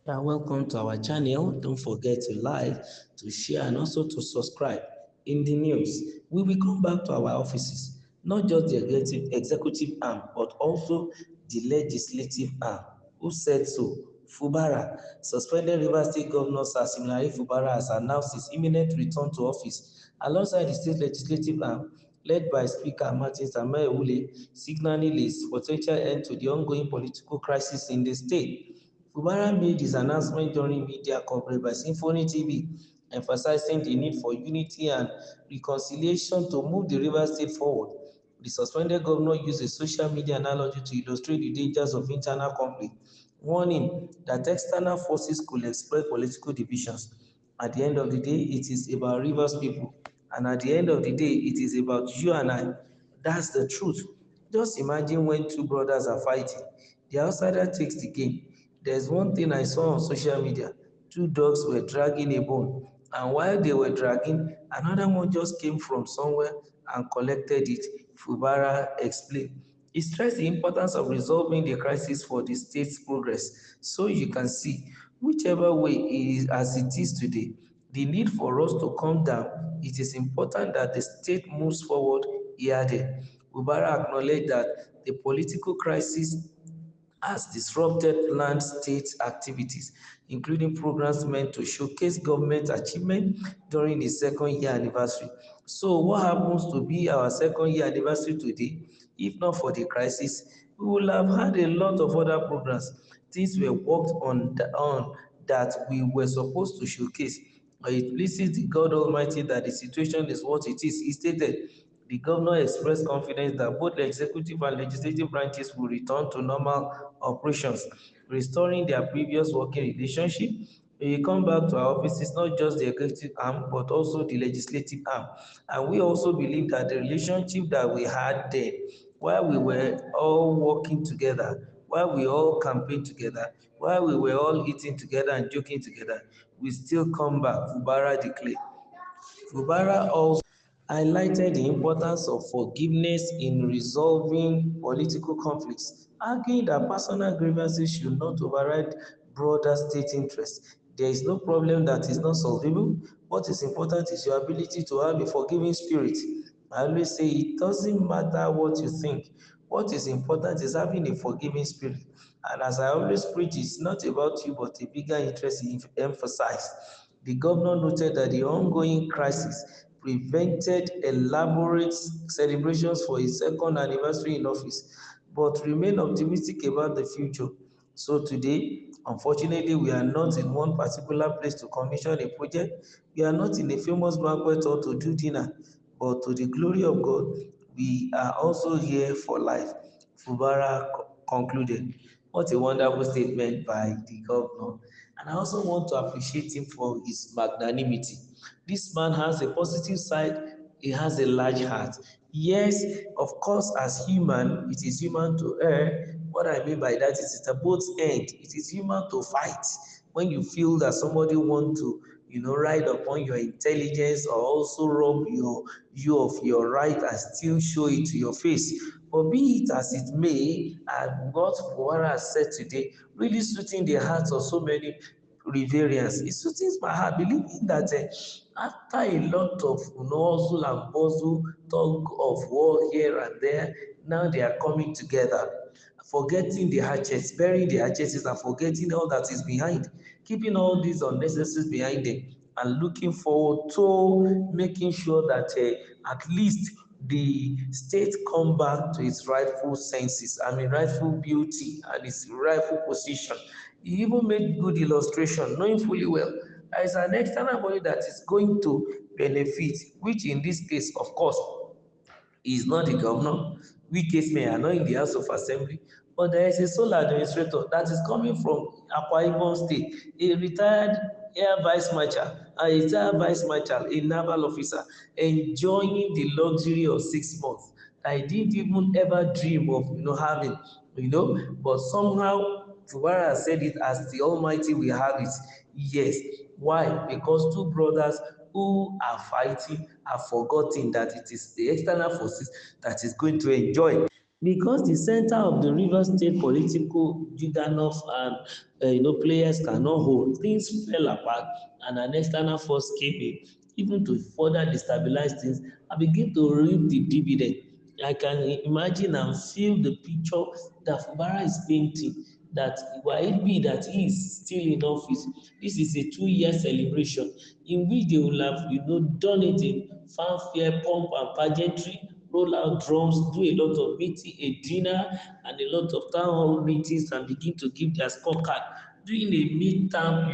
Welcome to our channel. Don't forget to like, to share, and also to subscribe. In the news, we will come back to our offices, not just the executive arm, but also the legislative arm. Who said so? Fubara, suspended Rivers State Governor Sir Siminalayi Fubara has announced his imminent return to office alongside the state legislative arm led by Speaker Martin Samuel-Ewule, signaling a potential end to the ongoing political crisis in the state. Fubara made his announcement during media coverage by Symphony TV, emphasizing the need for unity and reconciliation to move the Rivers State forward. The suspended governor used a social media analogy to illustrate the dangers of internal conflict, warning that external forces could exploit political divisions. At the end of the day, it is about Rivers people, and at the end of the day, it is about you and I. That's the truth. Just imagine when two brothers are fighting. The outsider takes the game. There's one thing I saw on social media. Two dogs were dragging a bone, and while they were dragging, another one just came from somewhere and collected it, Fubara explained. He stressed the importance of resolving the crisis for the state's progress. So you can see, whichever way it is as it is today, the need for us to calm down, it is important that the state moves forward, he added. Fubara acknowledged that the political crisis has disrupted land state activities, including programs meant to showcase government achievement during the second year anniversary. So what happens to be our second year anniversary today? If not for the crisis, we would have had a lot of other programs. Things were worked on that we were supposed to showcase. It pleases the God Almighty that the situation is what it is. He stated, the governor expressed confidence that both the executive and legislative branches will return to normal operations, restoring their previous working relationship. We will come back to our offices, not just the executive arm, but also the legislative arm. And we also believe that the relationship that we had then, while we were all working together, while we all campaigned together, while we were all eating together and joking together, we still come back, Fubara declared. Fubara also highlighted the importance of forgiveness in resolving political conflicts, arguing that personal grievances should not override broader state interests. There is no problem that is not solvable. What is important is your ability to have a forgiving spirit. I always say it doesn't matter what you think. What is important is having a forgiving spirit. And as I always preach, it's not about you, but a bigger interest in emphasized. The governor noted that the ongoing crisis prevented elaborate celebrations for his second anniversary in office, but remained optimistic about the future. So today, unfortunately, we are not in one particular place to commission a project. We are not in a famous banquet or to do dinner, but to the glory of God, we are also here for life. Fubara concluded. What a wonderful statement by the governor. And I also want to appreciate him for his magnanimity. This man has a positive side, he has a large heart. Yes, of course, as human, it is human to err. What I mean by that is it's a both end. It is human to fight. When you feel that somebody want to, ride upon your intelligence or also rob you of your right and still show it to your face. But be it as it may, and what Buhari has said today really suiting the hearts of so many Riverians. It suits my heart, believing that after a lot of hustle and bustle, tug of war here and there, now they are coming together, forgetting the hatchets, burying the hatchets and forgetting all that is behind, keeping all these unnecessaries behind them and looking forward to making sure that at least the state come back to its rightful senses, rightful beauty and its rightful position. He even made good illustration, knowing fully well there is an external body that is going to benefit, which in this case, of course, is not the governor. We case may are not in the House of Assembly, but there is a sole administrator that is coming from Akwa Ibom State, a retired air vice marshal, a retired vice marshal, a naval officer, enjoying the luxury of 6 months. I didn't even ever dream of having, but somehow Fubara said it as the Almighty will have it. Yes. Why? Because two brothers who are fighting have forgotten that it is the external forces that is going to enjoy. because the center of the Rivers State political juggernaut and players cannot hold, things fell apart and an external force came in, even to further destabilize things and begin to reap the dividend. I can imagine and feel the picture that Fubara is painting, that while it be that he is still in office, this is a 2 year celebration in which they will have done it in fanfare, pomp and pageantry, roll out drums, do a lot of meeting, a dinner, and a lot of town hall meetings, and begin to give their scorecard. Doing a midterm,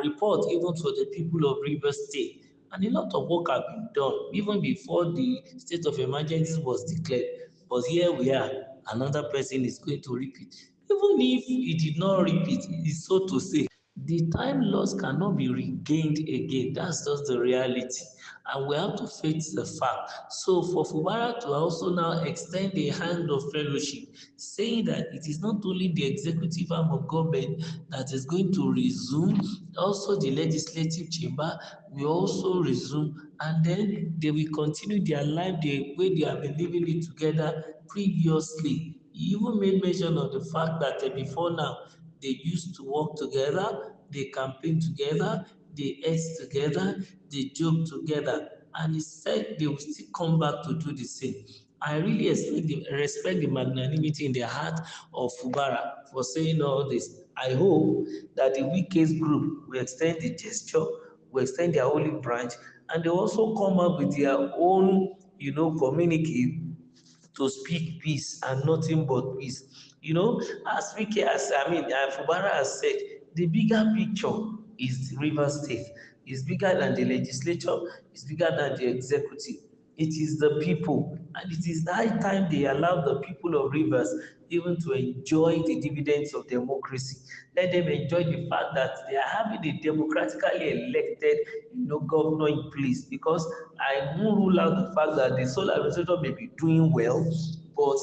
report even to the people of Rivers State. And a lot of work have been done even before the state of emergency was declared. But here we are, another person is going to repeat. Even if he did not repeat, it's so to say, the time lost cannot be regained again. That's just the reality. And we have to face the fact. So for Fubara to also now extend a hand of fellowship, saying that it is not only the executive arm of government that is going to resume, also the legislative chamber will also resume, and then they will continue their life the way they have been living it together previously. He even made mention of the fact that before now, they used to work together, they campaign together, they ate together, they joke together, and he said they will still come back to do the same. I really respect the magnanimity in the heart of Fubara for saying all this. I hope that the Wikis group will extend the gesture, will extend their olive branch, and they also come up with their own, communique to speak peace and nothing but peace. As Wike as I mean, Fubara has said, the bigger picture is River State. It's bigger than the legislature. It's bigger than the executive. It is the people, and it is high time they allow the people of Rivers even to enjoy the dividends of democracy. Let them enjoy the fact that they are having a democratically elected, governor in place. Because I won't rule out the fact that the sole administrator may be doing well, but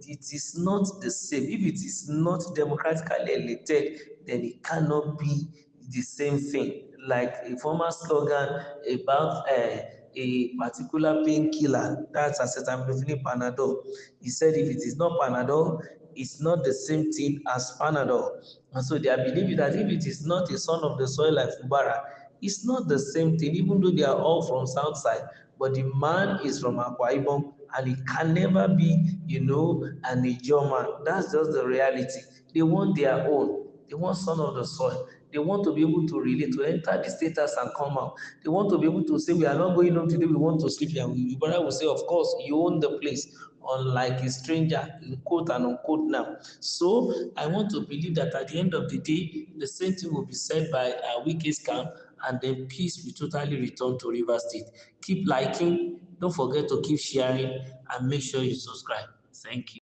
it is not the same. If it is not democratically elected, then it cannot be the same thing. Like a former slogan about a particular painkiller, that's acetaminophen Panadol. He said if it is not Panadol, it's not the same thing as Panadol. And so they are believing that if it is not a son of the soil like Fubara, it's not the same thing, even though they are all from South Side. But the man is from Akwa Ibom, and it can never be, an Ijaw. That's just the reality. They want their own. They want son of the soil. They want to be able to relate, to enter the status and come out. They want to be able to say, we are not going home today, we want to sleep here. Your brother will say, of course, you own the place, unlike a stranger, quote and unquote now. So I want to believe that at the end of the day, the same thing will be said by Wike's camp, and then peace will totally return to River State. Keep liking, don't forget to keep sharing, and make sure you subscribe. Thank you.